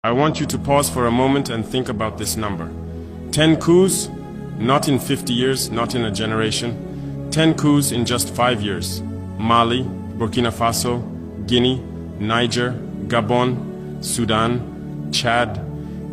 I want you to pause for a moment and think about this number. 10 coups, not in 50 years, not in a generation. 10 coups in just 5 years. Mali, Burkina Faso, Guinea, Niger, Gabon, Sudan, Chad,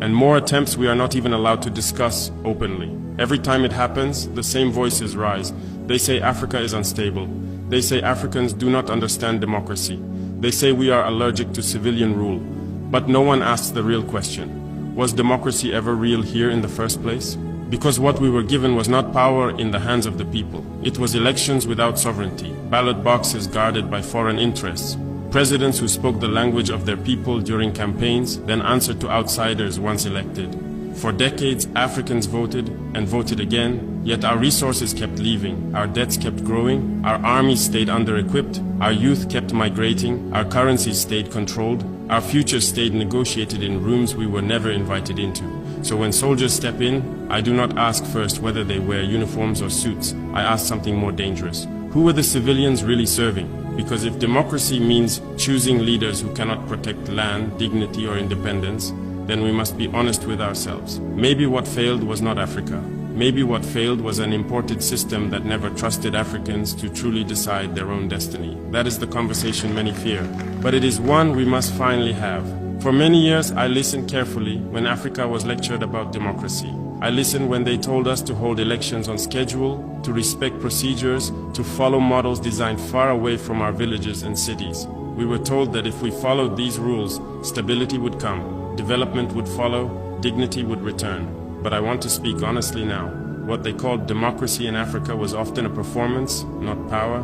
and more attempts we are not even allowed to discuss openly. Every time it happens, the same voices rise. They say Africa is unstable. They say Africans do not understand democracy. They say we are allergic to civilian rule. But no one asks the real question. Was democracy ever real here in the first place? Because what we were given was not power in the hands of the people. It was elections without sovereignty, ballot boxes guarded by foreign interests, presidents who spoke the language of their people during campaigns, then answered to outsiders once elected. For decades, Africans voted and voted again, yet our resources kept leaving, our debts kept growing, our armies stayed under-equipped, our youth kept migrating, our currencies stayed controlled, our future stayed negotiated in rooms we were never invited into. So when soldiers step in, I do not ask first whether they wear uniforms or suits. I ask something more dangerous. Who were the civilians really serving? Because if democracy means choosing leaders who cannot protect land, dignity, or independence, then we must be honest with ourselves. Maybe what failed was not Africa. Maybe what failed was an imported system that never trusted Africans to truly decide their own destiny. That is the conversation many fear. But it is one we must finally have. For many years, I listened carefully when Africa was lectured about democracy. I listened when they told us to hold elections on schedule, to respect procedures, to follow models designed far away from our villages and cities. We were told that if we followed these rules, stability would come, development would follow, dignity would return. But I want to speak honestly now. What they called democracy in Africa was often a performance, not power.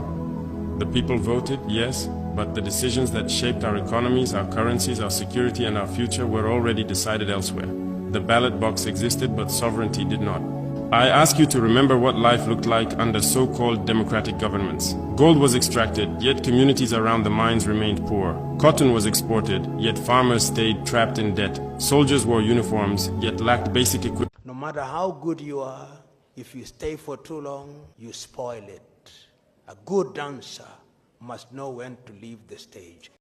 The people voted, yes, but the decisions that shaped our economies, our currencies, our security, and our future were already decided elsewhere. The ballot box existed, but sovereignty did not. I ask you to remember what life looked like under so-called democratic governments. Gold was extracted, yet communities around the mines remained poor. Cotton was exported, yet farmers stayed trapped in debt. Soldiers wore uniforms, yet lacked basic equipment. No matter how good you are, if you stay for too long, you spoil it. A good dancer must know when to leave the stage.